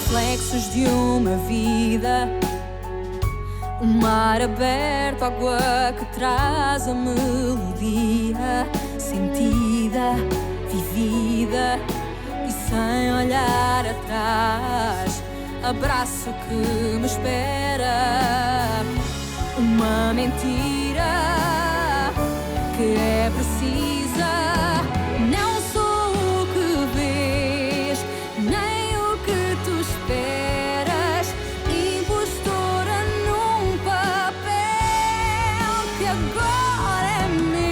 reflexos de uma vida. O mar aberto, água que traz a melodia sentida, vivida e sem olhar atrás. Abraço que me espera. Uma mentira que é precisa. Não sou o que vês, nem o que tu esperas. Impostora num papel que agora é meu.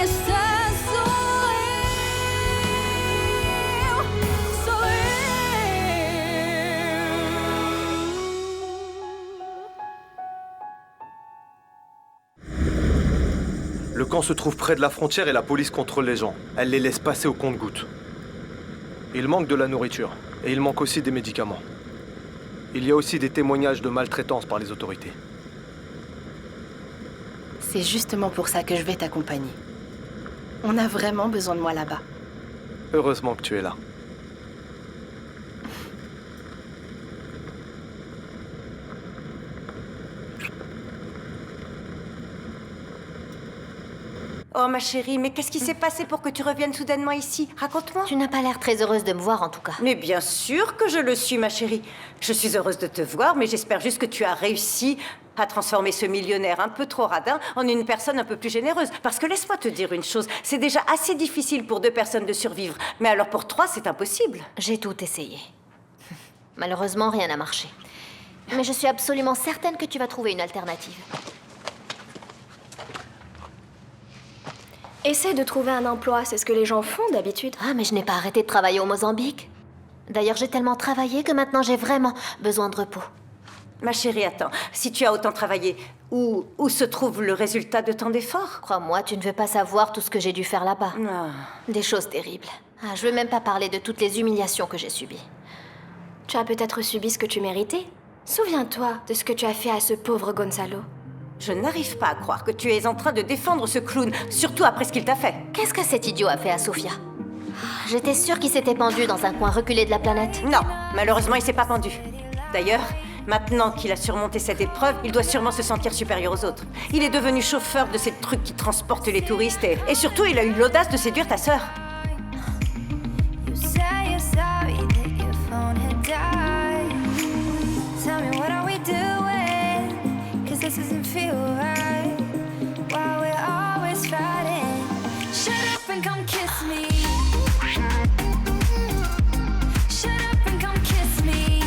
Esta sou eu, sou eu. Le camp se trouve près de la frontière et la police contrôle les gens. Elle les laisse passer au compte-gouttes. Il manque de la nourriture et il manque aussi des médicaments. Il y a aussi des témoignages de maltraitance par les autorités. C'est justement pour ça que je vais t'accompagner. On a vraiment besoin de moi là-bas. Heureusement que tu es là. Oh ma chérie, mais qu'est-ce qui s'est passé pour que tu reviennes soudainement ici? Raconte-moi. Tu n'as pas l'air très heureuse de me voir en tout cas. Mais bien sûr que je le suis, ma chérie. Je suis heureuse de te voir, mais j'espère juste que tu as réussi à transformer ce millionnaire un peu trop radin en une personne un peu plus généreuse. Parce que laisse-moi te dire une chose, c'est déjà assez difficile pour 2 personnes de survivre. Mais alors pour 3, c'est impossible. J'ai tout essayé. Malheureusement, rien n'a marché. Mais je suis absolument certaine que tu vas trouver une alternative. Essaie de trouver un emploi, c'est ce que les gens font d'habitude. Ah, mais je n'ai pas arrêté de travailler au Mozambique. D'ailleurs, j'ai tellement travaillé que maintenant j'ai vraiment besoin de repos. Ma chérie, attends. Si tu as autant travaillé, où se trouve le résultat de tant d'efforts? Crois-moi, tu ne veux pas savoir tout ce que j'ai dû faire là-bas. Ah. Des choses terribles. Ah, je veux même pas parler de toutes les humiliations que j'ai subies. Tu as peut-être subi ce que tu méritais. Souviens-toi de ce que tu as fait à ce pauvre Gonzalo. Je n'arrive pas à croire que tu es en train de défendre ce clown, surtout après ce qu'il t'a fait. Qu'est-ce que cet idiot a fait à Sofia? J'étais sûre qu'il s'était pendu dans un coin reculé de la planète. Non, malheureusement, il s'est pas pendu. D'ailleurs, maintenant qu'il a surmonté cette épreuve, il doit sûrement se sentir supérieur aux autres. Il est devenu chauffeur de ces trucs qui transportent les touristes et surtout, il a eu l'audace de séduire ta sœur. You say you're sorry that your phone had died. Tell me, what are we doing? 'Cause this doesn't feel right. While we're always fighting. Shut up and come kiss me. Shut up and come kiss me.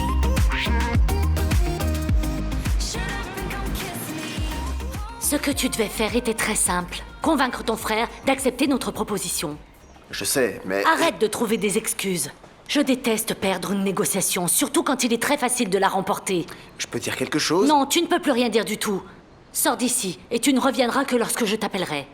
Shut up and come kiss me. Ce que tu devais faire était très simple. Convaincre ton frère d'accepter notre proposition. Je sais, mais... Arrête de trouver des excuses. Je déteste perdre une négociation, surtout quand il est très facile de la remporter. Je peux dire quelque chose? Non, tu ne peux plus rien dire du tout. Sors d'ici, et tu ne reviendras que lorsque je t'appellerai.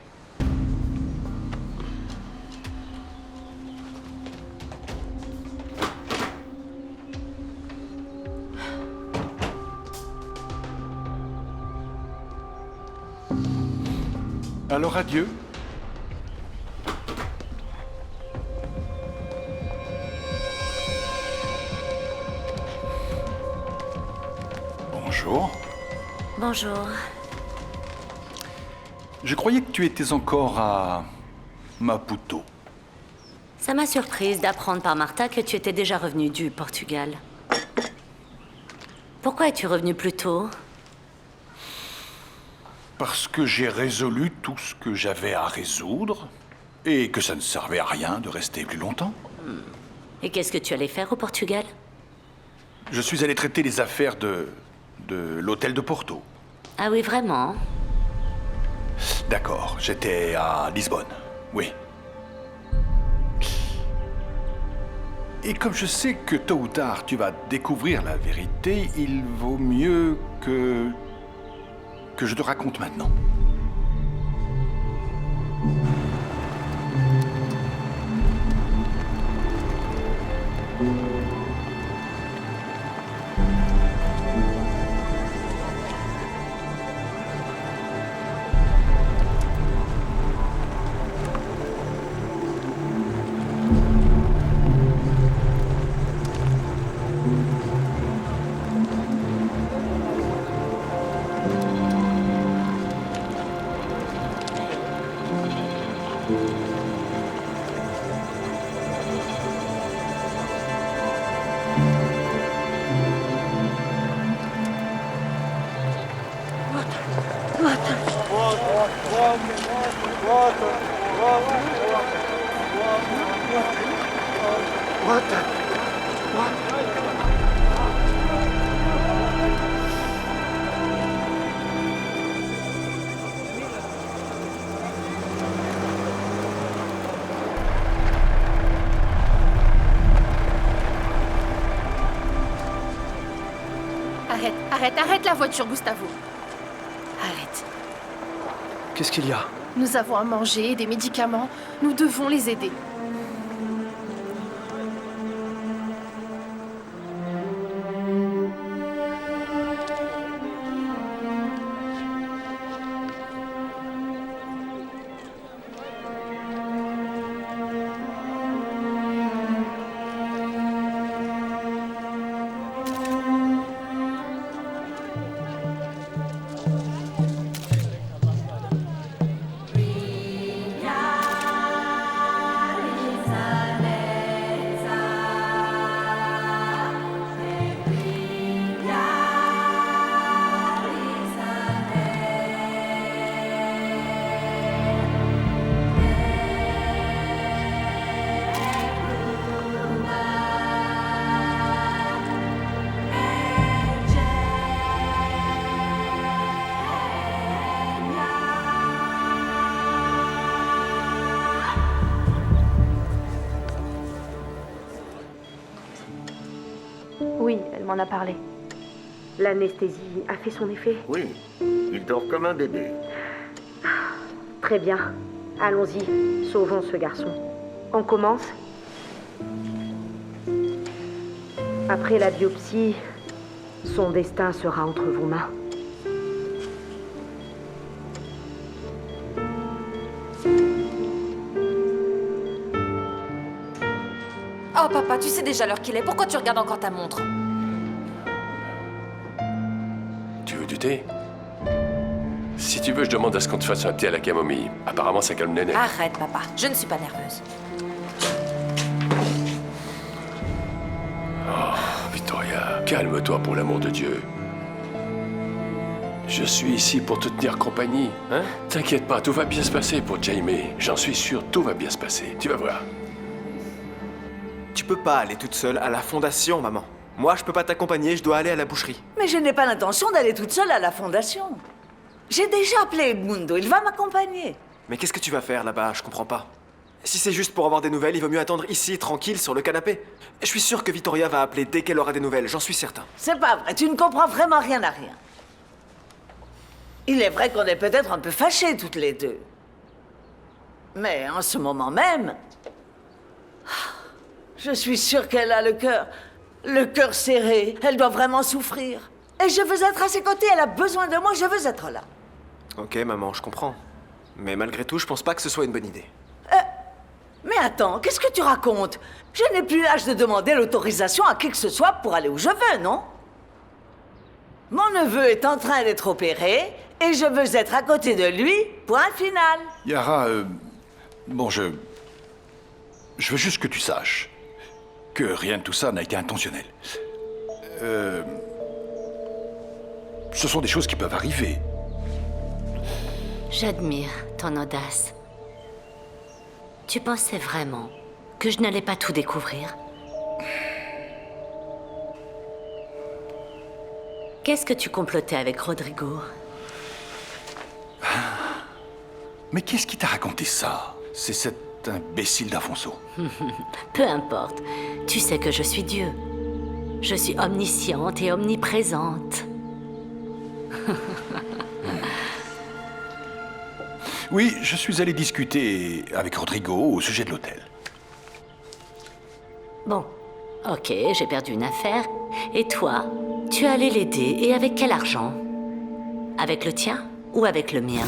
Alors adieu. Bonjour. Bonjour. Je croyais que tu étais encore à Maputo. Ça m'a surprise d'apprendre par Martha que tu étais déjà revenu du Portugal. Pourquoi es-tu revenu plus tôt? Parce que j'ai résolu tout ce que j'avais à résoudre et que ça ne servait à rien de rester plus longtemps. Et qu'est-ce que tu allais faire au Portugal? Je suis allé traiter les affaires de l'hôtel de Porto. Ah oui, vraiment? D'accord, j'étais à Lisbonne, oui. Et comme je sais que tôt ou tard tu vas découvrir la vérité, il vaut mieux que je te raconte maintenant. Arrête la voiture, Gustavo. Arrête. Qu'est-ce qu'il y a? Nous avons à manger et des médicaments. Nous devons les aider. Oui, elle m'en a parlé. L'anesthésie a fait son effet? Oui, il dort comme un bébé. Très bien. Allons-y, sauvons ce garçon. On commence? Après la biopsie, son destin sera entre vos mains. Oh papa, tu sais déjà l'heure qu'il est. Pourquoi tu regardes encore ta montre? Tu veux du thé? Si tu veux, je demande à ce qu'on te fasse un thé à la camomille. Apparemment, ça calme les nerfs. Arrête papa, je ne suis pas nerveuse. Oh, Victoria, calme-toi pour l'amour de Dieu. Je suis ici pour te tenir compagnie, hein? T'inquiète pas, tout va bien se passer pour Jamie. J'en suis sûr, tout va bien se passer. Tu vas voir. Tu peux pas aller toute seule à la fondation, maman. Moi, je peux pas t'accompagner, je dois aller à la boucherie. Mais je n'ai pas l'intention d'aller toute seule à la fondation. J'ai déjà appelé Edmundo, il va m'accompagner. Mais qu'est-ce que tu vas faire là-bas? Je comprends pas. Si c'est juste pour avoir des nouvelles, il vaut mieux attendre ici, tranquille, sur le canapé. Je suis sûr que Victoria va appeler dès qu'elle aura des nouvelles, j'en suis certain. C'est pas vrai, tu ne comprends vraiment rien à rien. Il est vrai qu'on est peut-être un peu fâchés toutes les deux. Mais en ce moment même, je suis sûre qu'elle a le cœur serré. Elle doit vraiment souffrir. Et je veux être à ses côtés, elle a besoin de moi, je veux être là. Ok, maman, je comprends. Mais malgré tout, je pense pas que ce soit une bonne idée. Mais attends, qu'est-ce que tu racontes? Je n'ai plus l'âge de demander l'autorisation à qui que ce soit pour aller où je veux, non? Mon neveu est en train d'être opéré et je veux être à côté de lui, point final. Yara, bon, je veux juste que tu saches que rien de tout ça n'a été intentionnel. Ce sont des choses qui peuvent arriver. J'admire ton audace. Tu pensais vraiment que je n'allais pas tout découvrir? Qu'est-ce que tu complotais avec Rodrigo? Mais qu'est-ce qui t'a raconté ça? C'est cet imbécile d'Afonso. Peu importe. Tu sais que je suis Dieu. Je suis omnisciente et omniprésente. Oui, je suis allé discuter avec Rodrigo au sujet de l'hôtel. Bon, ok, j'ai perdu une affaire. Et toi, tu es allé l'aider. Et avec quel argent? Avec le tien ou avec le mien?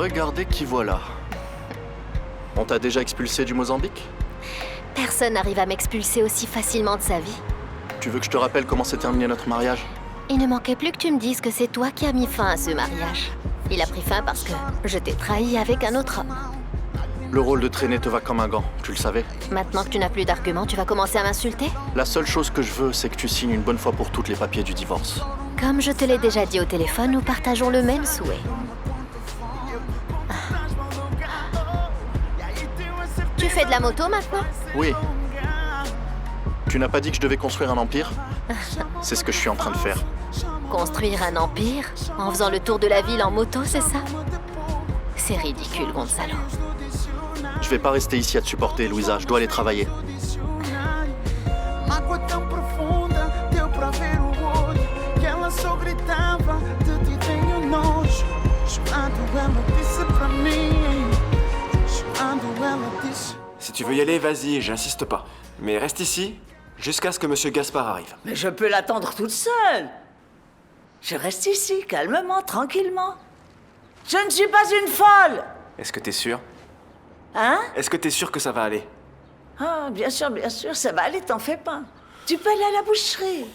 Regardez qui voilà. On t'a déjà expulsé du Mozambique? Personne n'arrive à m'expulser aussi facilement de sa vie. Tu veux que je te rappelle comment s'est terminé notre mariage? Il ne manquait plus que tu me dises que c'est toi qui as mis fin à ce mariage. Il a pris fin parce que je t'ai trahi avec un autre homme. Le rôle de traîner te va comme un gant, tu le savais. Maintenant que tu n'as plus d'arguments, tu vas commencer à m'insulter? La seule chose que je veux, c'est que tu signes une bonne fois pour toutes les papiers du divorce. Comme je te l'ai déjà dit au téléphone, nous partageons le même souhait. Tu fais de la moto maintenant? Oui. Tu n'as pas dit que je devais construire un empire? C'est ce que je suis en train de faire. Construire un empire? En faisant le tour de la ville en moto, c'est ça? C'est ridicule, Gonzalo. Je vais pas rester ici à te supporter, Louisa. Je dois aller travailler. Si tu veux y aller, vas-y, j'insiste pas. Mais reste ici, jusqu'à ce que Monsieur Gaspard arrive. Mais je peux l'attendre toute seule. Je reste ici, calmement, tranquillement. Je ne suis pas une folle. Est-ce que t'es sûr? Hein? Est-ce que t'es sûr que ça va aller? Ah, bien sûr, ça va aller, t'en fais pas. Tu peux aller à la boucherie.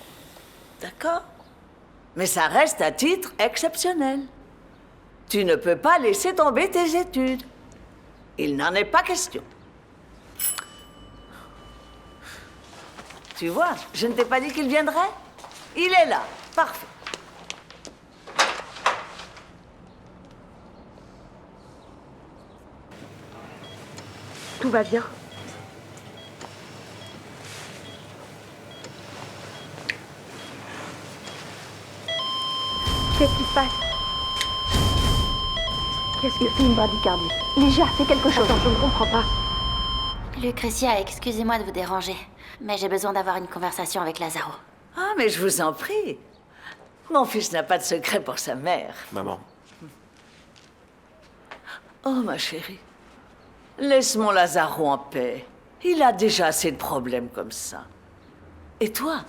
D'accord? Mais ça reste à titre exceptionnel. Tu ne peux pas laisser tomber tes études. Il n'en est pas question. Tu vois, je ne t'ai pas dit qu'il viendrait? Il est là. Parfait. Tout va bien. Qu'est-ce qui se passe? Qu'est-ce que c'est une bradycardie? Lygia, fais quelque chose. Attends, je ne comprends pas. Lucretia, excusez-moi de vous déranger, mais j'ai besoin d'avoir une conversation avec Lazaro. Ah, mais je vous en prie. Mon fils n'a pas de secret pour sa mère. Maman. Oh, ma chérie. Laisse mon Lazaro en paix. Il a déjà assez de problèmes comme ça. Et toi,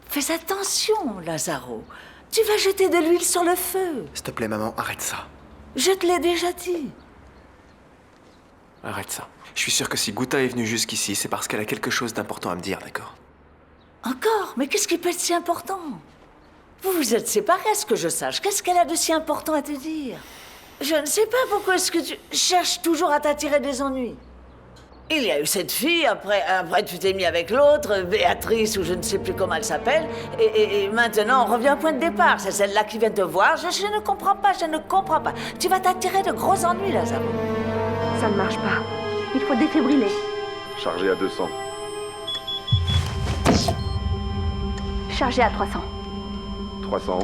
fais attention, Lazaro. Tu vas jeter de l'huile sur le feu. S'il te plaît, maman, arrête ça. Je te l'ai déjà dit. Arrête ça. Je suis sûr que si Guta est venue jusqu'ici, c'est parce qu'elle a quelque chose d'important à me dire, d'accord? Encore? Mais qu'est-ce qui peut être si important? Vous vous êtes séparés, à ce que je sache. Qu'est-ce qu'elle a de si important à te dire? Je ne sais pas pourquoi est-ce que tu cherches toujours à t'attirer des ennuis. Il y a eu cette fille, après tu t'es mis avec l'autre, Béatrice, ou je ne sais plus comment elle s'appelle, et maintenant on revient au point de départ. C'est celle-là qui vient te voir. Je ne comprends pas, je ne comprends pas. Tu vas t'attirer de gros ennuis, Lazaro. Ça ne marche pas. Il faut défibriller. Chargé à 200. Chargé à 300. 300.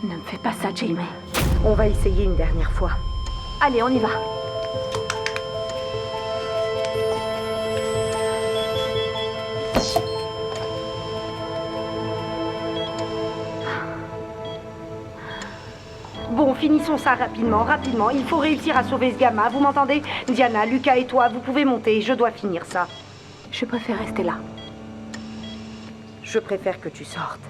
Ne me fais pas ça, Jamie. On va essayer une dernière fois. Allez, on y va. Bon, finissons ça rapidement. Il faut réussir à sauver ce gamin, vous m'entendez? Diana, Lucas et toi, vous pouvez monter, je dois finir ça. Je préfère rester là. Je préfère que tu sortes.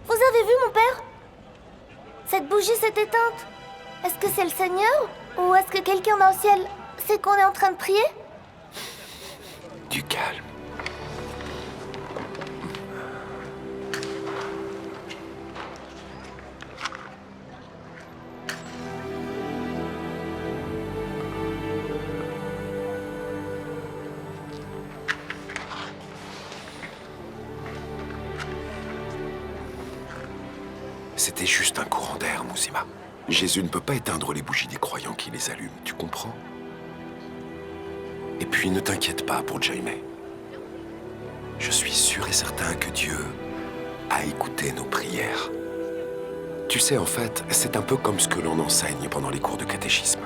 Vous avez vu mon père? Cette bougie s'est éteinte. Est-ce que c'est le Seigneur? Ou est-ce que quelqu'un dans le ciel sait qu'on est en train de prier? Du calme. C'était juste un courant d'air, Mouzima. Jésus ne peut pas éteindre les bougies des croyants qui les allument, tu comprends? Et puis, ne t'inquiète pas pour Jaime. Je suis sûr et certain que Dieu a écouté nos prières. Tu sais, en fait, c'est un peu comme ce que l'on enseigne pendant les cours de catéchisme.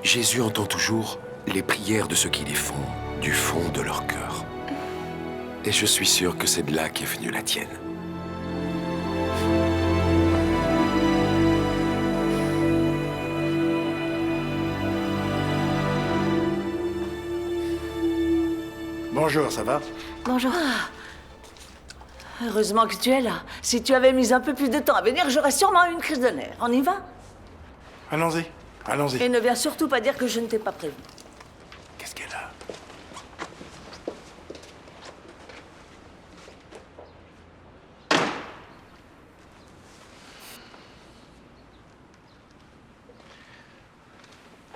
Jésus entend toujours les prières de ceux qui les font du fond de leur cœur. Et je suis sûr que c'est de là qu'est venue la tienne. Bonjour, ça va? Bonjour. Heureusement que tu es là. Si tu avais mis un peu plus de temps à venir, j'aurais sûrement eu une crise de nerfs. On y va? Allons-y, allons-y. Et ne viens surtout pas dire que je ne t'ai pas prévenu. Qu'est-ce qu'elle a?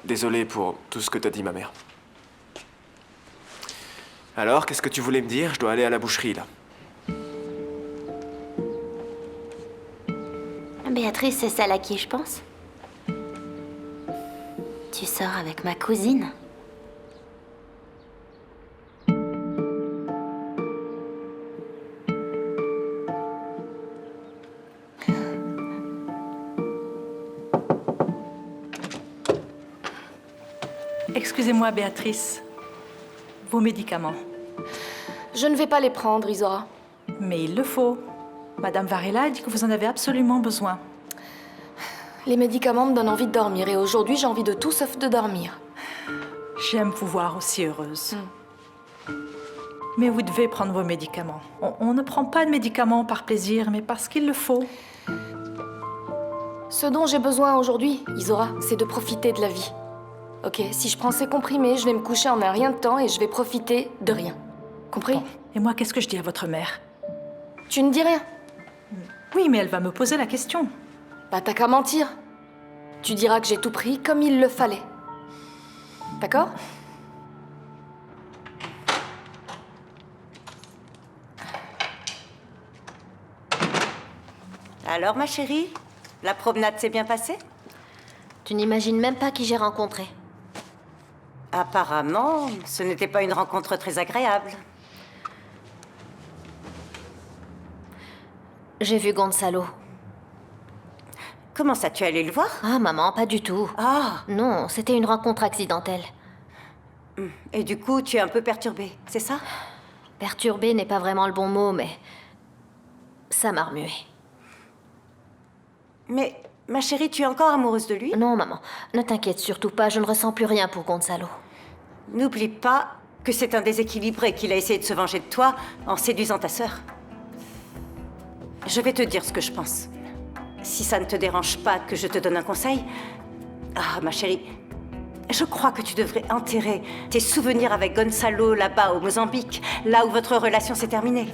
Désolé pour tout ce que t'a dit ma mère. Alors, qu'est-ce que tu voulais me dire? Je dois aller à la boucherie, là. Béatrice, c'est celle à qui je pense? Tu sors avec ma cousine? Excusez-moi, Béatrice. Vos médicaments. Je ne vais pas les prendre, Isora. Mais il le faut. Madame Varela a dit que vous en avez absolument besoin. Les médicaments me donnent envie de dormir et aujourd'hui j'ai envie de tout sauf de dormir. J'aime vous voir aussi heureuse. Mais vous devez prendre vos médicaments. On ne prend pas de médicaments par plaisir, mais parce qu'il le faut. Ce dont j'ai besoin aujourd'hui, Isora, c'est de profiter de la vie. Ok, si je prends ces comprimés, je vais me coucher en un rien de temps et je vais profiter de rien. Compris? Bon. Et moi, qu'est-ce que je dis à votre mère? Tu ne dis rien? Oui, mais elle va me poser la question. Bah t'as qu'à mentir. Tu diras que j'ai tout pris comme il le fallait. D'accord? Alors, ma chérie, la promenade s'est bien passée? Tu n'imagines même pas qui j'ai rencontré. Apparemment, ce n'était pas une rencontre très agréable. J'ai vu Gonzalo. Comment ça, tu es allée le voir? Ah, maman, pas du tout. Ah! Non, c'était une rencontre accidentelle. Et du coup, tu es un peu perturbée, c'est ça? Perturbée n'est pas vraiment le bon mot, mais... ça m'a remuée. Mais, ma chérie, tu es encore amoureuse de lui? Non, maman, ne t'inquiète surtout pas, je ne ressens plus rien pour Gonzalo. N'oublie pas que c'est un déséquilibré qu'il a essayé de se venger de toi en séduisant ta sœur. Je vais te dire ce que je pense. Si ça ne te dérange pas que je te donne un conseil... Ah, ma chérie, je crois que tu devrais enterrer tes souvenirs avec Gonzalo là-bas au Mozambique, là où votre relation s'est terminée.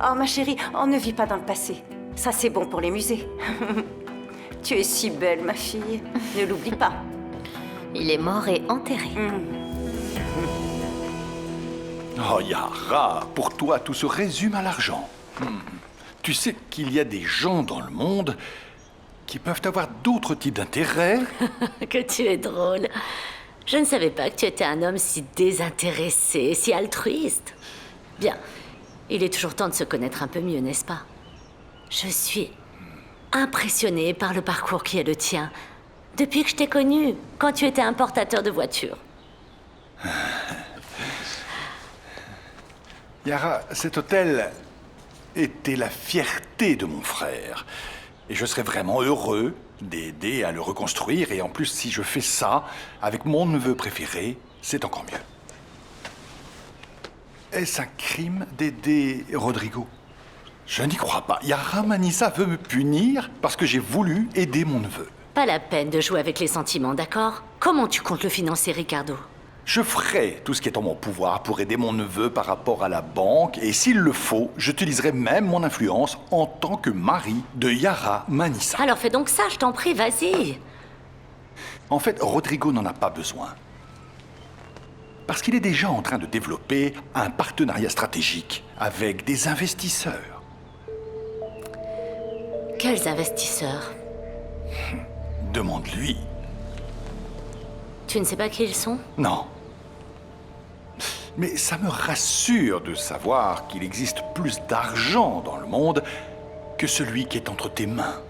Oh, ma chérie, on ne vit pas dans le passé. Ça, c'est bon pour les musées. Tu es si belle, ma fille. Ne l'oublie pas. Il est mort et enterré. Oh, Yara, pour toi, tout se résume à l'argent. Tu sais qu'il y a des gens dans le monde qui peuvent avoir d'autres types d'intérêts. Que tu es drôle. Je ne savais pas que tu étais un homme si désintéressé, si altruiste. Bien, il est toujours temps de se connaître un peu mieux, n'est-ce pas? Je suis impressionnée par le parcours qui est le tien. Depuis que je t'ai connu, quand tu étais importateur de voitures. Yara, cet hôtel était la fierté de mon frère. Et je serais vraiment heureux d'aider à le reconstruire. Et en plus, si je fais ça avec mon neveu préféré, c'est encore mieux. Est-ce un crime d'aider Rodrigo? Je n'y crois pas. Yara Manisa veut me punir parce que j'ai voulu aider mon neveu. Pas la peine de jouer avec les sentiments, d'accord? Comment tu comptes le financer, Ricardo? Je ferai tout ce qui est en mon pouvoir pour aider mon neveu par rapport à la banque. Et s'il le faut, j'utiliserai même mon influence en tant que mari de Yara Manisa. Alors fais donc ça, je t'en prie, vas-y. En fait, Rodrigo n'en a pas besoin. Parce qu'il est déjà en train de développer un partenariat stratégique avec des investisseurs. Quels investisseurs? Demande-lui. Tu ne sais pas qui ils sont? Non. Mais ça me rassure de savoir qu'il existe plus d'argent dans le monde que celui qui est entre tes mains.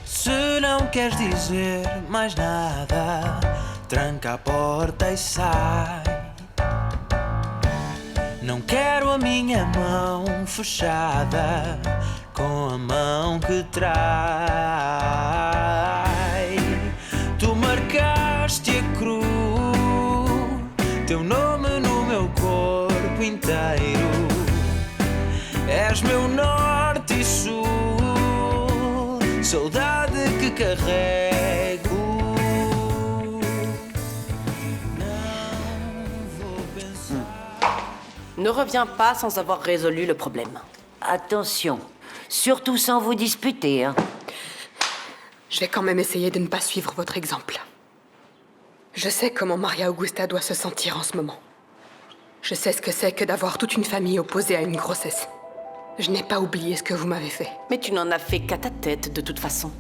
Se não queres dizer mais nada, tranca a porta e sai. Não quero a minha mão fechada com a mão que trai. Tu marcaste a cruz, teu nome no meu corpo inteiro. És meu norte e sul, saudade que carrego. Ne reviens pas sans avoir résolu le problème. Attention, surtout sans vous disputer, hein. Je vais quand même essayer de ne pas suivre votre exemple. Je sais comment Maria Augusta doit se sentir en ce moment. Je sais ce que c'est que d'avoir toute une famille opposée à une grossesse. Je n'ai pas oublié ce que vous m'avez fait. Mais tu n'en as fait qu'à ta tête, de toute façon.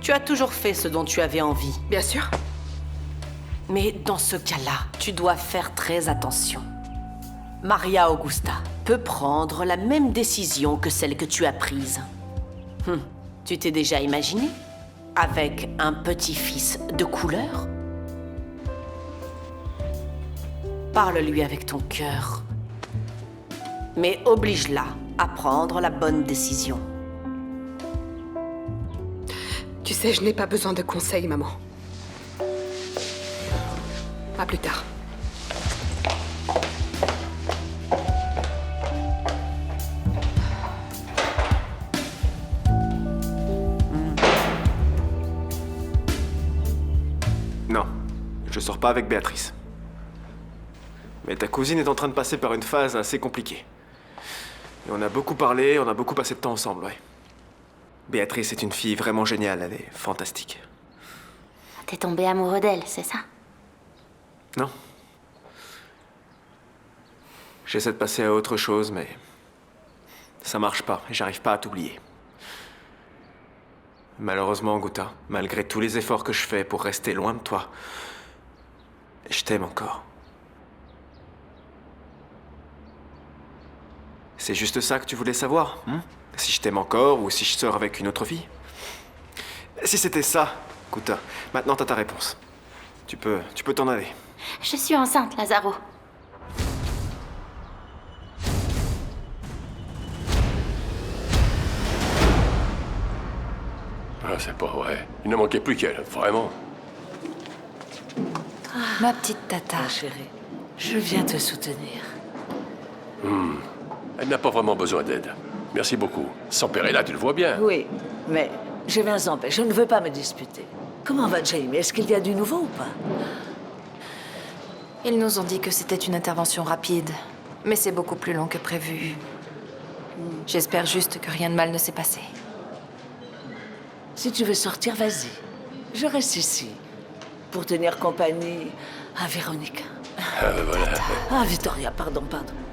Tu as toujours fait ce dont tu avais envie. Bien sûr. Mais dans ce cas-là, tu dois faire très attention. Maria Augusta peut prendre la même décision que celle que tu as prise. Tu t'es déjà imaginé avec un petit-fils de couleur? Parle-lui avec ton cœur. Mais oblige-la à prendre la bonne décision. Tu sais, je n'ai pas besoin de conseils, maman. À plus tard. Non, je sors pas avec Béatrice. Mais ta cousine est en train de passer par une phase assez compliquée. Et on a beaucoup parlé, on a beaucoup passé de temps ensemble, ouais. Béatrice est une fille vraiment géniale, elle est fantastique. T'es tombé amoureux d'elle, c'est ça? Non. J'essaie de passer à autre chose, mais ça marche pas et j'arrive pas à t'oublier. Malheureusement, Guta, malgré tous les efforts que je fais pour rester loin de toi, je t'aime encore. C'est juste ça que tu voulais savoir, hein? Si je t'aime encore ou si je sors avec une autre fille? Si c'était ça, Guta, maintenant t'as ta réponse. Tu peux t'en aller. Je suis enceinte, Lazaro. Ah, c'est pas vrai. Il ne manquait plus qu'elle, vraiment. Ma petite tata. Ma chérie, je viens te soutenir. Elle n'a pas vraiment besoin d'aide. Merci beaucoup. Son père est là, tu le vois bien. Oui, mais j'ai 20 ans, je ne veux pas me disputer. Comment va Jamie? Est-ce qu'il y a du nouveau ou pas? Ils nous ont dit que c'était une intervention rapide, mais c'est beaucoup plus long que prévu. J'espère juste que rien de mal ne s'est passé. Si tu veux sortir, vas-y. Je reste ici pour tenir compagnie à Véronica. Ah, voilà. Ah, Vittoria, pardon.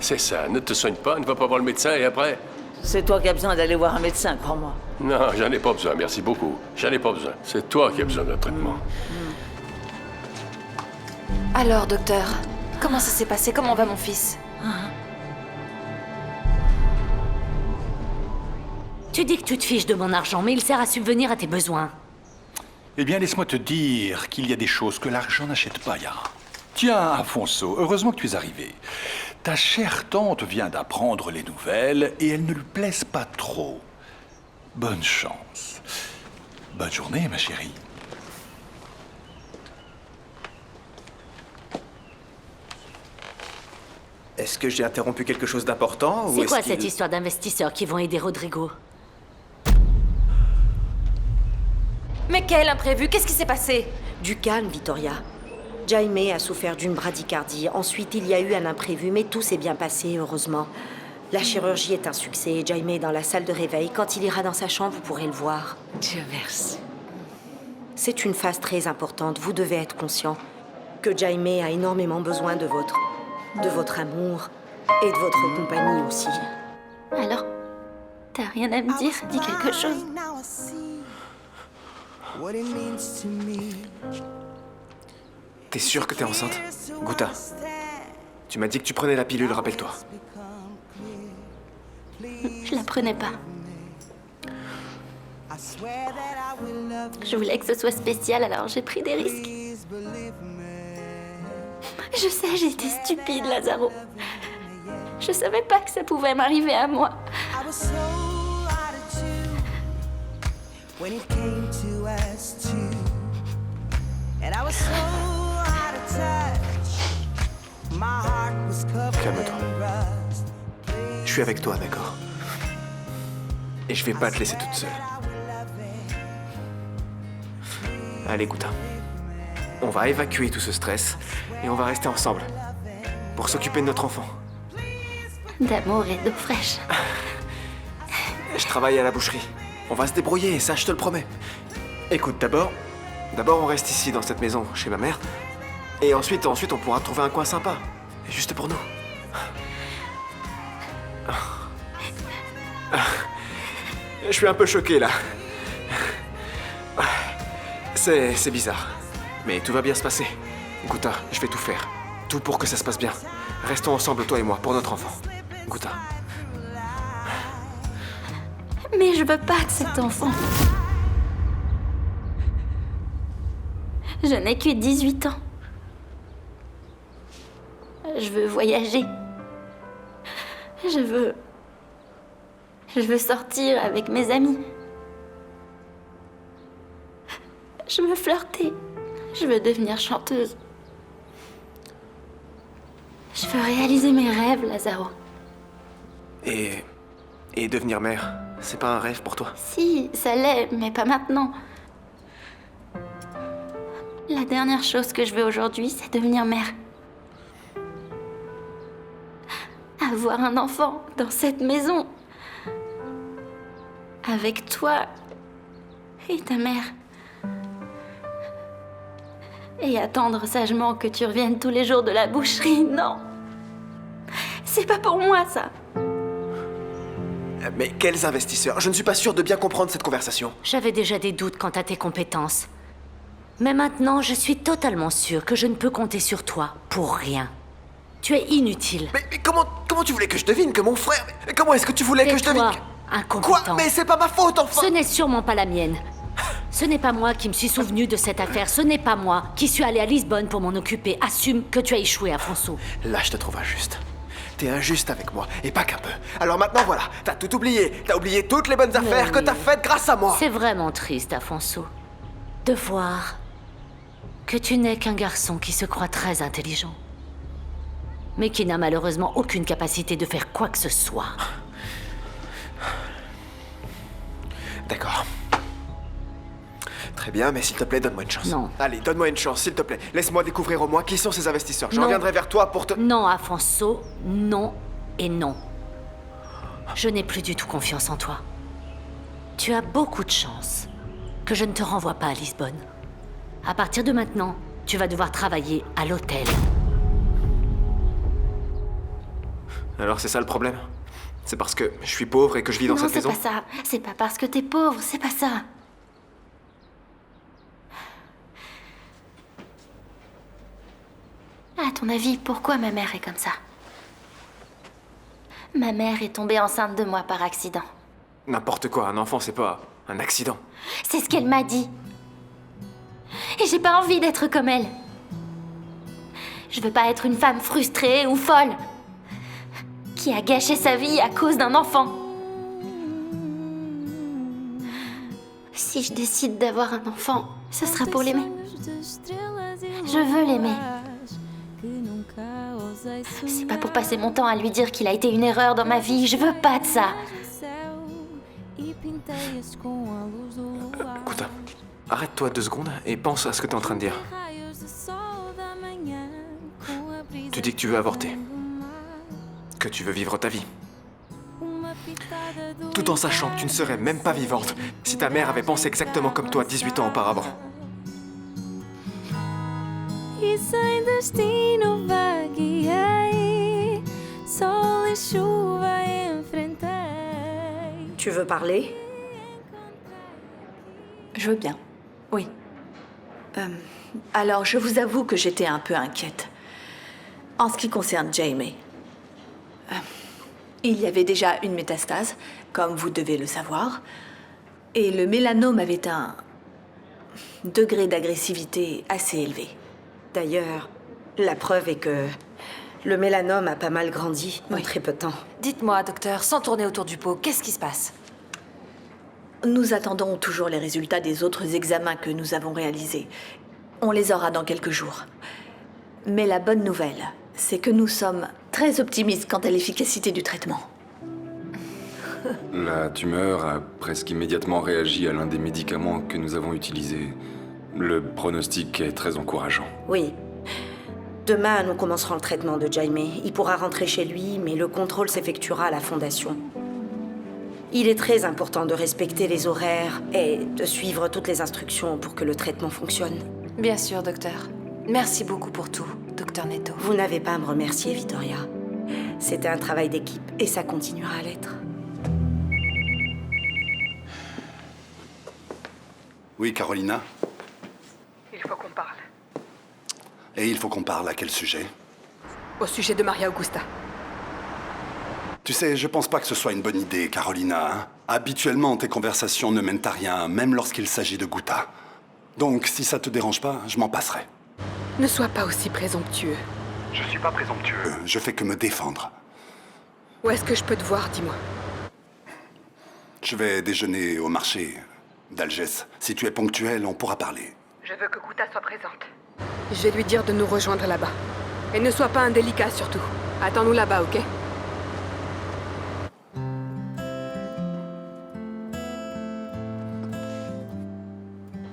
C'est ça, ne te soigne pas, ne va pas voir le médecin et après... C'est toi qui as besoin d'aller voir un médecin, crois-moi. Non, j'en ai pas besoin, merci beaucoup. J'en ai pas besoin. C'est toi qui as besoin d'un traitement. Alors, docteur, comment ça s'est passé? Comment va mon fils? Tu dis que tu te fiches de mon argent, mais il sert à subvenir à tes besoins. Eh bien, laisse-moi te dire qu'il y a des choses que l'argent n'achète pas, Yara. Tiens, Afonso, heureusement que tu es arrivé. Ta chère tante vient d'apprendre les nouvelles et elles ne lui plaisent pas trop. Bonne chance. Bonne journée, ma chérie. Est-ce que j'ai interrompu quelque chose d'important ou C'est est-ce quoi qu'il- cette histoire d'investisseurs qui vont aider Rodrigo? Mais quel imprévu! Qu'est-ce qui s'est passé? Du calme, Vittoria. Jaime a souffert d'une bradycardie. Ensuite, il y a eu un imprévu, mais tout s'est bien passé, heureusement. La chirurgie est un succès. Jaime est dans la salle de réveil. Quand il ira dans sa chambre, vous pourrez le voir. Dieu merci. C'est une phase très importante. Vous devez être conscient que Jaime a énormément besoin de votre amour et de votre compagnie aussi. Alors, t'as rien à me dire? Dis quelque chose. T'es sûre que t'es enceinte, Guta? Tu m'as dit que tu prenais la pilule, rappelle-toi. Je la prenais pas. Je voulais que ce soit spécial, alors j'ai pris des risques. Je sais, j'ai été stupide, Lazaro. Je savais pas que ça pouvait m'arriver à moi. When it came to us two, and I was so out of touch. My heart was covered Calme-toi. in rust. Je suis avec toi, d'accord? Et je vais pas te laisser toute seule. Allez, Gouta. On va évacuer tout ce stress et on va rester ensemble pour s'occuper de notre enfant. D'amour et d'eau fraîche. Je travaille à la boucherie. On va se débrouiller, ça je te le promets. Écoute, d'abord on reste ici dans cette maison chez ma mère. Et ensuite on pourra trouver un coin sympa. Juste pour nous. Je suis un peu choqué là. C'est bizarre. Mais tout va bien se passer. Gouta, je vais tout faire. Tout pour que ça se passe bien. Restons ensemble, toi et moi, pour notre enfant. Gouta. Mais je veux pas de cet enfant. Je n'ai que 18 ans. Je veux voyager. Je veux sortir avec mes amis. Je veux flirter. Je veux devenir chanteuse. Je veux réaliser mes rêves, Lazaro. Et devenir mère, c'est pas un rêve pour toi? Si, ça l'est, mais pas maintenant. La dernière chose que je veux aujourd'hui, c'est devenir mère. Avoir un enfant dans cette maison. Avec toi et ta mère. Et attendre sagement que tu reviennes tous les jours de la boucherie, non. C'est pas pour moi, ça. Mais quels investisseurs? Je ne suis pas sûr de bien comprendre cette conversation. J'avais déjà des doutes quant à tes compétences. Mais maintenant, je suis totalement sûre que je ne peux compter sur toi pour rien. Tu es inutile. Mais comment tu voulais que je devine que mon frère... Comment est-ce que tu voulais que je devine incompétent. Quoi? Mais c'est pas ma faute, enfin! Ce n'est sûrement pas la mienne. Ce n'est pas moi qui me suis souvenu de cette affaire. Ce n'est pas moi qui suis allée à Lisbonne pour m'en occuper. Assume que tu as échoué, Afonso. Là, je te trouve injuste. T'es injuste avec moi, et pas qu'un peu. Alors maintenant, voilà, t'as tout oublié. T'as oublié toutes les bonnes affaires que t'as faites grâce à moi. C'est vraiment triste, Afonso, de voir que tu n'es qu'un garçon qui se croit très intelligent, mais qui n'a malheureusement aucune capacité de faire quoi que ce soit. D'accord. Très bien, mais s'il te plaît, donne-moi une chance. Non. Allez, donne-moi une chance, s'il te plaît. Laisse-moi découvrir au moins qui sont ces investisseurs. Je Non. reviendrai vers toi pour te... Non, Afonso, non et non. Je n'ai plus du tout confiance en toi. Tu as beaucoup de chance que je ne te renvoie pas à Lisbonne. À partir de maintenant, tu vas devoir travailler à l'hôtel. Alors c'est ça le problème? C'est parce que je suis pauvre et que je vis dans cette maison? Non, c'est pas ça. C'est pas parce que t'es pauvre, c'est pas ça. À ton avis, pourquoi ma mère est comme ça? Ma mère est tombée enceinte de moi par accident. N'importe quoi, un enfant c'est pas un accident. C'est ce qu'elle m'a dit. Et j'ai pas envie d'être comme elle. Je veux pas être une femme frustrée ou folle qui a gâché sa vie à cause d'un enfant. Si je décide d'avoir un enfant, ce sera pour l'aimer. Je veux l'aimer. C'est pas pour passer mon temps à lui dire qu'il a été une erreur dans ma vie. Je veux pas de ça. Écoute, arrête-toi 2 secondes et pense à ce que t'es en train de dire. Tu dis que tu veux avorter. Que tu veux vivre ta vie. Tout en sachant que tu ne serais même pas vivante si ta mère avait pensé exactement comme toi 18 ans auparavant. E sem destino vagueei, sol e chuva enfrentei. Tu veux parler? Je veux bien, oui. Alors, je vous avoue que j'étais un peu inquiète. En ce qui concerne Jamie, il y avait déjà une métastase, comme vous devez le savoir, et le mélanome avait un degré d'agressivité assez élevé. D'ailleurs, La preuve est que le mélanome a pas mal grandi en très peu de temps. Dites-moi, docteur, sans tourner autour du pot, qu'est-ce qui se passe? Nous attendons toujours les résultats des autres examens que nous avons réalisés. On les aura dans quelques jours. Mais la bonne nouvelle, c'est que nous sommes très optimistes quant à l'efficacité du traitement. La tumeur a presque immédiatement réagi à l'un des médicaments que nous avons utilisés. Le pronostic est très encourageant. Oui. Demain, nous commencerons le traitement de Jaime. Il pourra rentrer chez lui, mais le contrôle s'effectuera à la fondation. Il est très important de respecter les horaires et de suivre toutes les instructions pour que le traitement fonctionne. Bien sûr, docteur. Merci beaucoup pour tout, docteur Netto. Vous n'avez pas à me remercier, Victoria. C'était un travail d'équipe et ça continuera à l'être. Oui, Carolina? Il faut qu'on parle. Et il faut qu'on parle à quel sujet? Au sujet de Maria Augusta. Tu sais, je pense pas que ce soit une bonne idée, Carolina. Hein? Habituellement, tes conversations ne mènent à rien, même lorsqu'il s'agit de Guta. Donc, si ça te dérange pas, je m'en passerai. Ne sois pas aussi présomptueux. Je suis pas présomptueux. Je fais que me défendre. Où est-ce que je peux te voir, dis-moi? Je vais déjeuner au marché d'Algès. Si tu es ponctuel, on pourra parler. Je veux que Guta soit présente. Je vais lui dire de nous rejoindre là-bas. Et ne sois pas indélicat, surtout. Attends-nous là-bas, ok?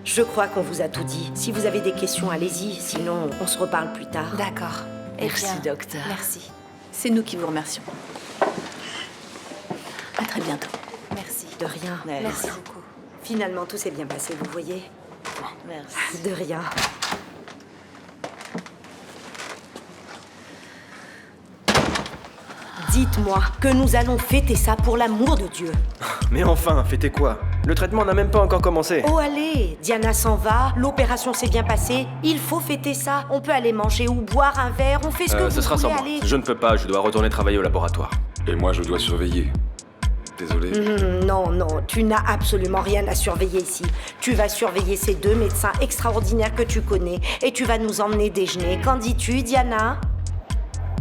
Je crois qu'on vous a tout dit. Si vous avez des questions, allez-y. Sinon, on se reparle plus tard. D'accord. Merci, docteur. Merci. C'est nous qui vous remercions. À très bientôt. Merci. De rien. Merci beaucoup. Finalement, tout s'est bien passé, vous voyez? Merci. De rien. Dites-moi que nous allons fêter ça pour l'amour de Dieu. Mais enfin, fêtez quoi? Le traitement n'a même pas encore commencé. Oh allez, Diana s'en va, l'opération s'est bien passée, il faut fêter ça. On peut aller manger ou boire un verre, on fait ce que vous Ce sera sans voulez, moi. allez. Je ne peux pas, je dois retourner travailler au laboratoire. Et moi, je dois surveiller. Désolé. Non, tu n'as absolument rien à surveiller ici. Tu vas surveiller ces deux médecins extraordinaires que tu connais et tu vas nous emmener déjeuner. Qu'en dis-tu, Diana?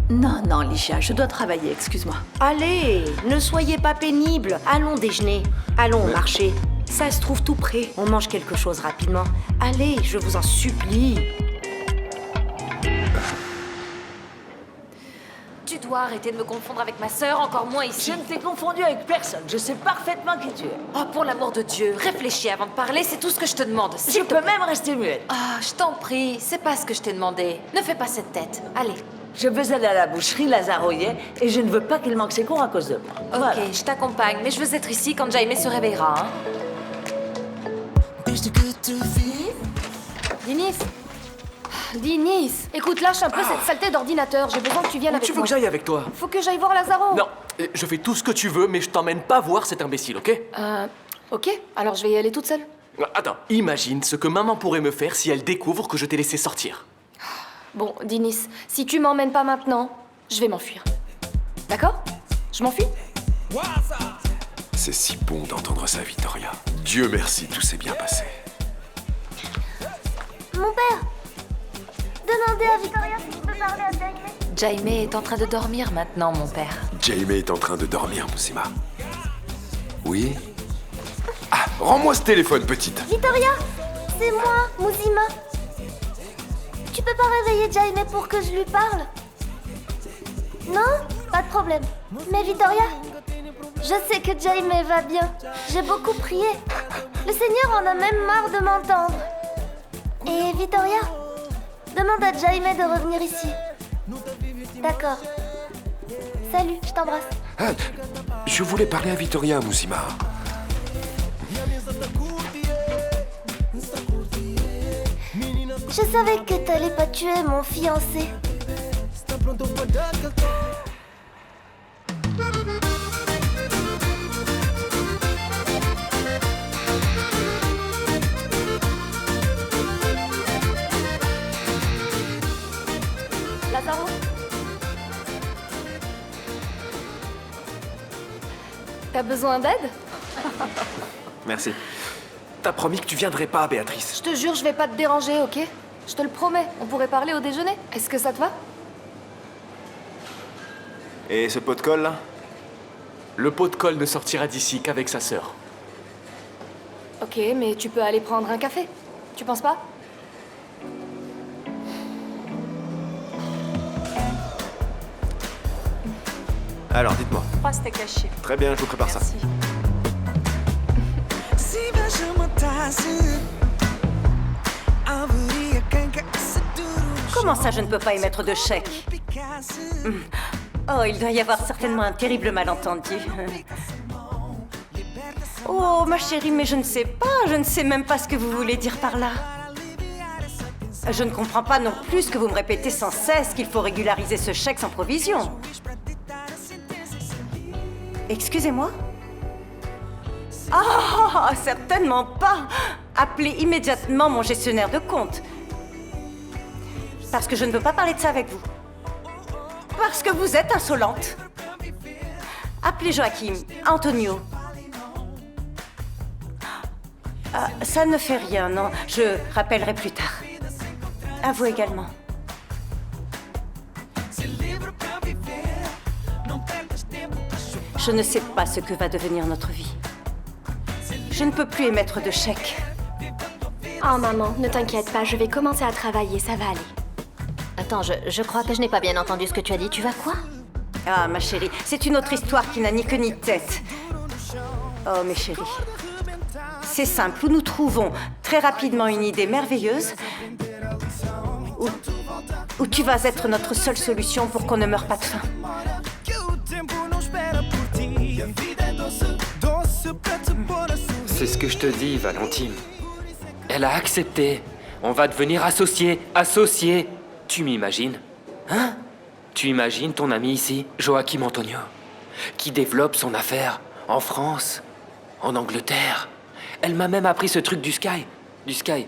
Non, Licia, je dois travailler, excuse-moi. Allez, ne soyez pas pénible. Allons déjeuner. Allons au marché. Ça se trouve tout près. On mange quelque chose rapidement. Allez, je vous en supplie. Tu dois arrêter de me confondre avec ma sœur, encore moins ici. Je ne t'ai confondu avec personne. Je sais parfaitement qui tu es. Oh, pour l'amour de Dieu, réfléchis avant de parler, c'est tout ce que je te demande. Tu peux même rester muette. Ah, je t'en prie, c'est pas ce que je t'ai demandé. Ne fais pas cette tête. Allez. Je veux aller à la boucherie Lazaroyer et je ne veux pas qu'il manque ses cours à cause de moi. Ok, Voilà. je t'accompagne, mais je veux être ici quand Jaime se réveillera. Hein. Dinis, écoute, lâche un peu cette saleté d'ordinateur. J'ai besoin que tu viennes avec Tu veux moi. que j'aille avec toi? Faut que j'aille voir Lazaro. Non, je fais tout ce que tu veux, mais je t'emmène pas voir cet imbécile, ok? Ok, alors je vais y aller toute seule. Attends, imagine ce que maman pourrait me faire si elle découvre que je t'ai laissé sortir. Bon, Dinis, si tu m'emmènes pas maintenant, je vais m'enfuir. D'accord? Je m'enfuis? C'est si bon d'entendre ça, Victoria. Dieu merci, tout s'est bien passé. Mon père, demandez à Victoria si je peux parler à Jaime. Jaime est en train de dormir maintenant, mon père. Jaime est en train de dormir, Moussima. Oui? Ah, rends-moi ce téléphone, petite. Victoria, c'est moi, Mouzima. Tu peux pas réveiller Jaime pour que je lui parle? Non? Pas de problème. Mais Victoria, je sais que Jaime va bien. J'ai beaucoup prié. Le Seigneur en a même marre de m'entendre. Et Victoria, demande à Jaime de revenir ici. D'accord. Salut, je t'embrasse. Ah, je voulais parler à Victoria, Moussima. Je savais que t'allais pas tuer mon fiancé. Lazaro? T'as besoin d'aide? Merci. T'as promis que tu viendrais pas, Béatrice. Je te jure, je vais pas te déranger, ok? Je te le promets, on pourrait parler au déjeuner. Est-ce que ça te va? Et ce pot de colle, là? Le pot de colle ne sortira d'ici qu'avec sa sœur. Ok, mais tu peux aller prendre un café. Tu penses pas? Alors, dites-moi. 3 steaks hachés. Très bien, je vous prépare ça. Comment ça, je ne peux pas émettre de chèque? Oh, il doit y avoir certainement un terrible malentendu. Oh, ma chérie, mais je ne sais même pas ce que vous voulez dire par là. Je ne comprends pas non plus que vous me répétez sans cesse qu'il faut régulariser ce chèque sans provision. Excusez-moi? Ah, certainement pas! Appelez immédiatement mon gestionnaire de compte. Parce que je ne veux pas parler de ça avec vous. Parce que vous êtes insolente. Appelez Joachim, Antonio. Ça ne fait rien, non. Je rappellerai plus tard. À vous également. Je ne sais pas ce que va devenir notre vie. Je ne peux plus émettre de chèques. Oh maman, ne t'inquiète pas, je vais commencer à travailler, ça va aller. Attends, je crois que je n'ai pas bien entendu ce que tu as dit. Tu vas quoi? Ah, ma chérie, c'est une autre histoire qui n'a ni queue ni tête. Oh, mes chéris. C'est simple, où nous trouvons très rapidement une idée merveilleuse, où tu vas être notre seule solution pour qu'on ne meure pas de faim. C'est ce que je te dis, Valentine. Elle a accepté. On va devenir associés. Associés. Tu m'imagines? Hein? Tu imagines ton ami ici, Joachim Antonio, qui développe son affaire en France, en Angleterre. Elle m'a même appris ce truc du sky. Du sky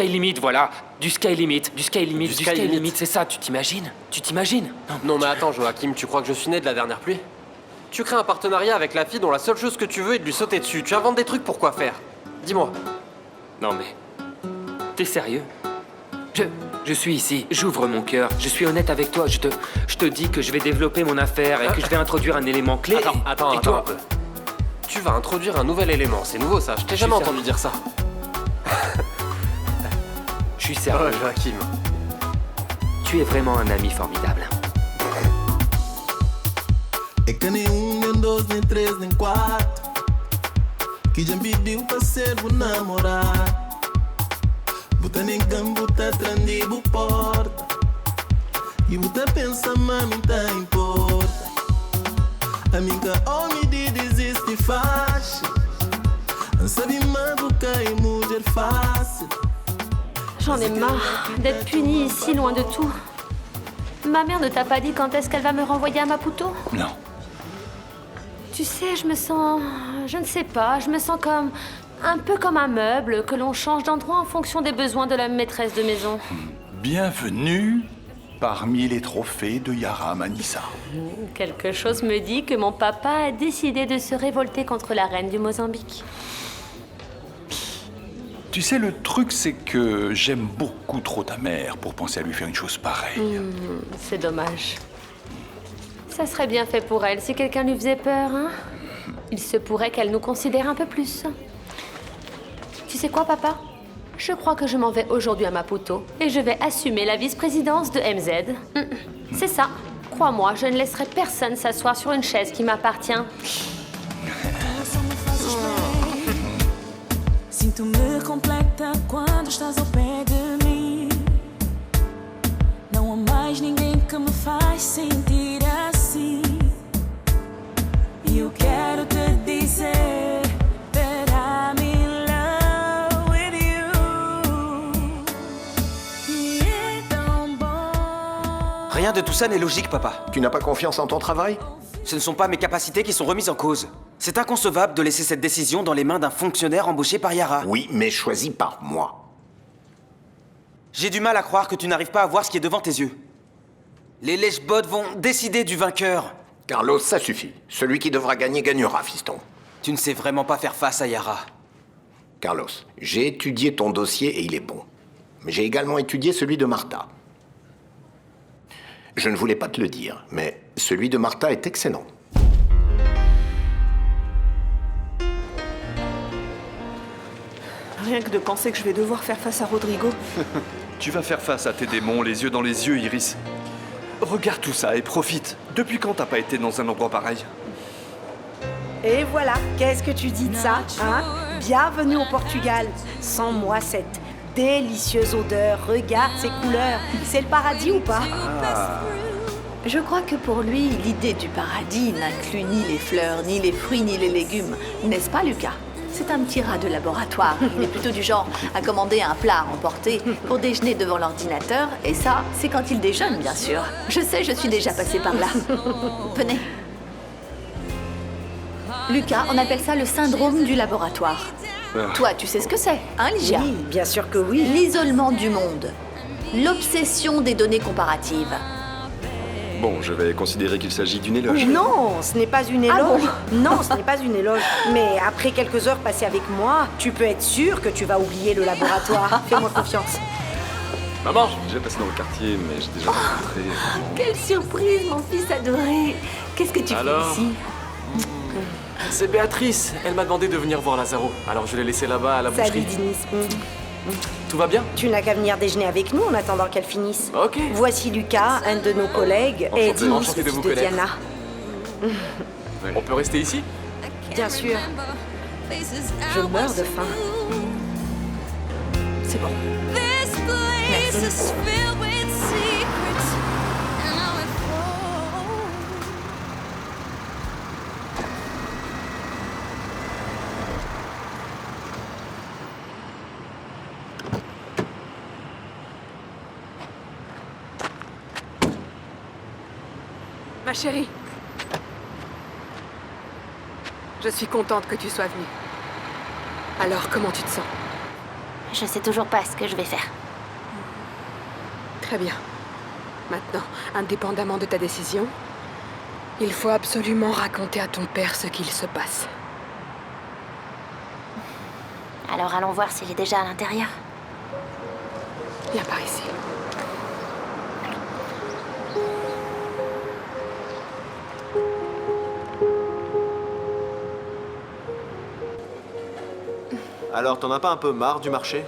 limit, voilà. Du sky limit, c'est ça, tu t'imagines? Tu t'imagines? Non mais attends, Joachim, tu crois que je suis né de la dernière pluie? Tu crées un partenariat avec la fille dont la seule chose que tu veux est de lui sauter dessus. Tu inventes des trucs pour quoi faire? Dis-moi. Non mais... T'es sérieux? Je suis ici, j'ouvre mon cœur, je suis honnête avec toi, je te dis que je vais développer mon affaire et que je vais introduire un élément clé. Attends. Tu vas introduire un nouvel élément, c'est nouveau ça, je t'ai jamais entendu dire ça. Je suis sérieux. Oh, Joachim. Tu es vraiment un ami formidable. É que nem nem dois, nem três, nem quatro que já me pediu pra ser o namorado. Bota nem campo, tá trandido porta. E bota pensa, mas não tá importa. A minha homem de desiste fácil. Sabe mais do que é mulher fácil. J'en ai marre d'être punie ici, loin de tout. Ma mère ne t'a pas dit quand est-ce qu'elle va me renvoyer à Maputo? Non. Tu sais, je me sens... Je ne sais pas, je me sens comme... Un peu comme un meuble que l'on change d'endroit en fonction des besoins de la maîtresse de maison. Bienvenue parmi les trophées de Yara Manissa. Quelque chose me dit que mon papa a décidé de se révolter contre la reine du Mozambique. Tu sais, le truc, c'est que j'aime beaucoup trop ta mère pour penser à lui faire une chose pareille. C'est dommage. Ça serait bien fait pour elle si quelqu'un lui faisait peur, hein? Il se pourrait qu'elle nous considère un peu plus. Tu sais quoi, papa? Je crois que je m'en vais aujourd'hui à Maputo et je vais assumer la vice-présidence de MZ. C'est ça. Crois-moi, je ne laisserai personne s'asseoir sur une chaise qui m'appartient. Sinto-me completa quando estás ao pé de mim. Não há mais ninguém que me faz sentir assim. E eu quero te dizer that I'm in love with you. E é tão bom. Rien de tout ça n'est logique, papa. Tu n'as pas confiance en ton travail? Ce ne sont pas mes capacités qui sont remises en cause. C'est inconcevable de laisser cette décision dans les mains d'un fonctionnaire embauché par Yara. Oui, mais choisi par moi. J'ai du mal à croire que tu n'arrives pas à voir ce qui est devant tes yeux. Les lèche-bottes vont décider du vainqueur. Carlos, ça suffit. Celui qui devra gagner gagnera, fiston. Tu ne sais vraiment pas faire face à Yara. Carlos, j'ai étudié ton dossier et il est bon. mais j'ai également étudié celui de Martha. Je ne voulais pas te le dire, mais celui de Martha est excellent. Rien que de penser que je vais devoir faire face à Rodrigo. Tu vas faire face à tes démons, les yeux dans les yeux, Iris. Regarde tout ça et profite. Depuis quand t'as pas été dans un endroit pareil? Et voilà, qu'est-ce que tu dis de ça, hein? Bienvenue au Portugal. Sens-moi cette délicieuse odeur, regarde ces couleurs. C'est le paradis ou pas? Je crois que pour lui, l'idée du paradis n'inclut ni les fleurs, ni les fruits, ni les légumes. N'est-ce pas, Lucas? C'est un petit rat de laboratoire. Il est plutôt du genre à commander un plat à emporter pour déjeuner devant l'ordinateur. Et ça, c'est quand il déjeune, bien sûr. Je sais, je suis déjà passée par là. Venez. Lucas, on appelle ça le syndrome du laboratoire. Toi, tu sais ce que c'est, hein, Ligia? Oui, bien sûr que oui. L'isolement du monde. L'obsession des données comparatives. Bon, je vais considérer qu'il s'agit d'une éloge. Non, ce n'est pas une Ah éloge. bon? Non, ce n'est pas une éloge. Mais après quelques heures passées avec moi, tu peux être sûr que tu vas oublier le laboratoire. Fais-moi confiance. Maman, j'ai passé dans le quartier, mais j'ai déjà rencontré... Quelle surprise, mon fils adoré. Qu'est-ce que tu Alors fais ici? C'est Béatrice. Elle m'a demandé de venir voir Lazaro. Alors je l'ai laissé là-bas à la boucherie. Salut, Dinis. Tout va bien? Tu n'as qu'à venir déjeuner avec nous en attendant qu'elle finisse. Ok. Voici Lucas, un de nos collègues, et Dinis, Enchanté de le vous fils de connaître. Diana. On peut rester ici? Bien sûr. Je meurs de faim. C'est bon. Merci. Ma chérie, je suis contente que tu sois venue. Alors, comment tu te sens? Je sais toujours pas ce que je vais faire. Très bien. Maintenant, indépendamment de ta décision, il faut absolument raconter à ton père ce qu'il se passe. Alors allons voir s'il est déjà à l'intérieur. Viens par ici. Alors, t'en as pas un peu marre du marché?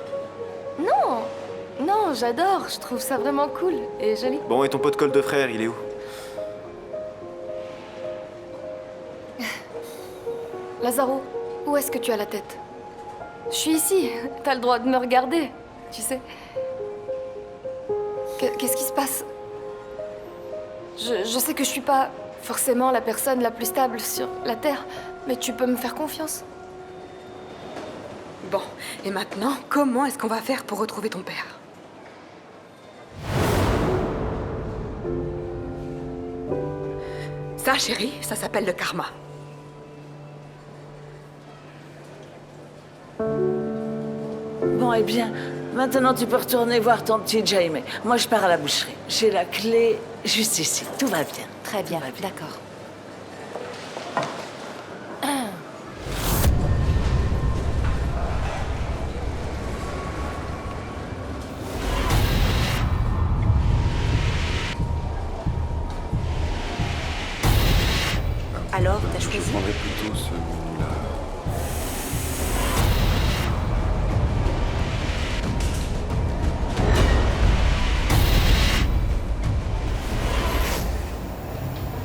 Non, non, j'adore. Je trouve ça vraiment cool et joli. Bon, et ton pot de colle de frère, il est où? Lazaro, où est-ce que tu as la tête? Je suis ici. T'as le droit de me regarder, tu sais. Qu'est-ce qui se passe? Je sais que je suis pas forcément la personne la plus stable sur la Terre, mais tu peux me faire confiance. Bon, et maintenant, comment est-ce qu'on va faire pour retrouver ton père? Ça, chérie, ça s'appelle le karma. Bon, eh bien, maintenant tu peux retourner voir ton petit Jaime. Moi, je pars à la boucherie. J'ai la clé juste ici. Tout va bien. Très bien, d'accord. Alors, t'as choisi? Je prendrais plutôt celui-là.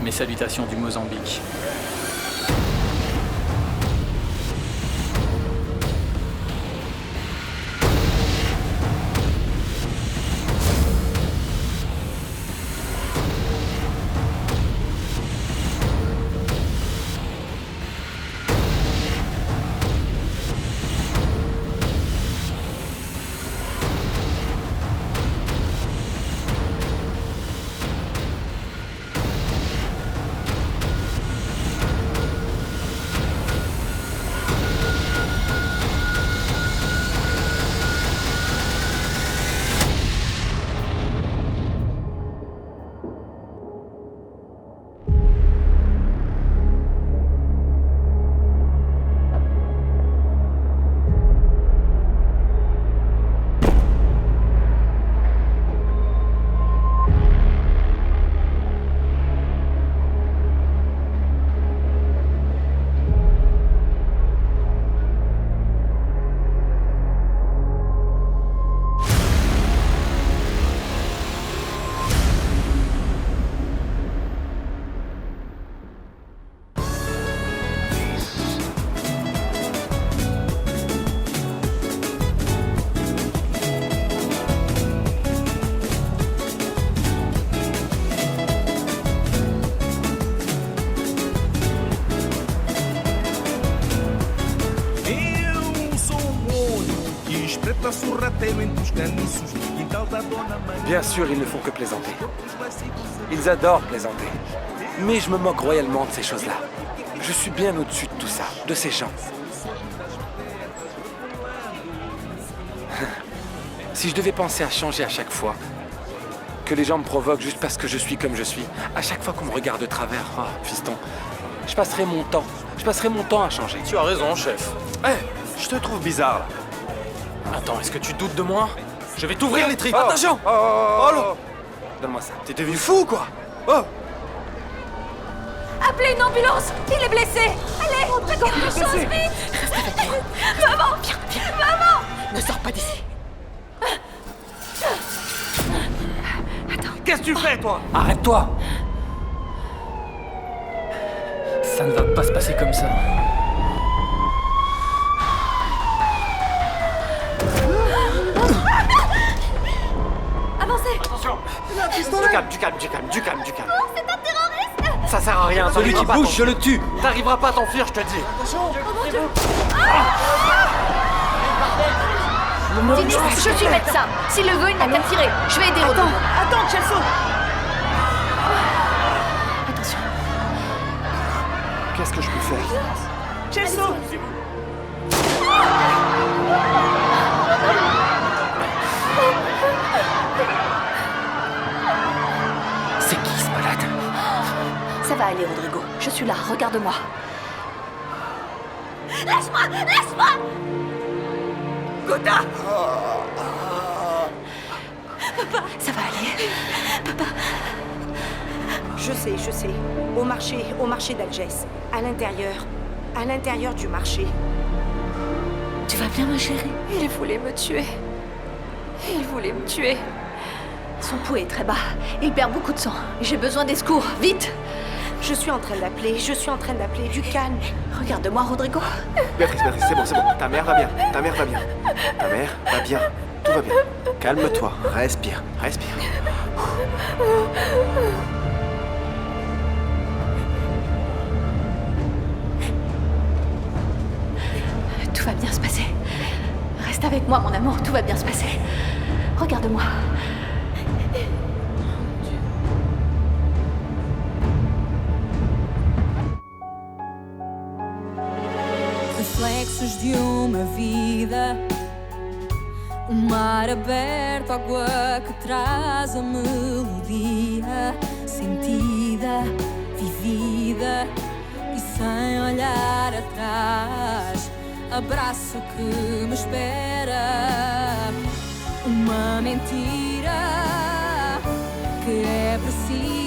Mes salutations du Mozambique. Preta sorrateiro entre os caniços, quintal da dona Maria. Bien sûr, ils ne font que plaisanter. Ils adorent plaisanter. Mais je me moque royalement de ces choses-là. Je suis bien au-dessus de tout ça, de ces gens. Si je devais penser à changer à chaque fois, que les gens me provoquent juste parce que je suis comme je suis, à chaque fois qu'on me regarde de travers, oh, fiston, je passerais mon temps à changer. Tu as raison, chef. Je te trouve bizarre, là. Attends, est-ce que tu doutes de moi? Je vais t'ouvrir les tripes. Oh. Attention! Oh, Allô? Donne-moi ça. T'es devenu fou, quoi? Oh! Appelez une ambulance! Il est blessé! Allez, faites quelque chose, vite! Maman! Viens. Maman! Ne sors pas d'ici. Qu'est-ce que tu fais, toi? Arrête-toi! Ça ne va pas se passer comme ça. Avancez! Attention! Du calme. Oh, c'est un terroriste! Ça sert à rien. Celui qui bouge, je le tue! T'arriveras pas à t'enfuir, je te dis. Dinis, je suis médecin. S'il le veut, il n'a qu'à tirer. Je vais aider Rodrigo. Attends, Chelsea. Attention. Qu'est-ce que je peux faire? Chelsea. C'est qui ce malade? Ça va aller, Rodrigo. Je suis là, regarde-moi. Laisse-moi! Gouda! Papa, ça va aller. Papa. Je sais. Au marché d'Algès. À l'intérieur du marché. Tu vas bien, ma chérie? Il voulait me tuer. Son pouls est très bas. Il perd beaucoup de sang. J'ai besoin des secours. Vite! Je suis en train d'appeler. Du calme. Regarde-moi, Rodrigo. Béatrice, c'est bon. Ta mère va bien. Tout va bien. Calme-toi. Respire. Tout va bien se passer. Reste avec moi, mon amour. Tout va bien se passer. Regarde-moi. Reflexos de uma vida, mar aberto, água que traz a melodia, sentida, vivida e sem olhar atrás. Abraço que me espera, uma mentira que é precisa.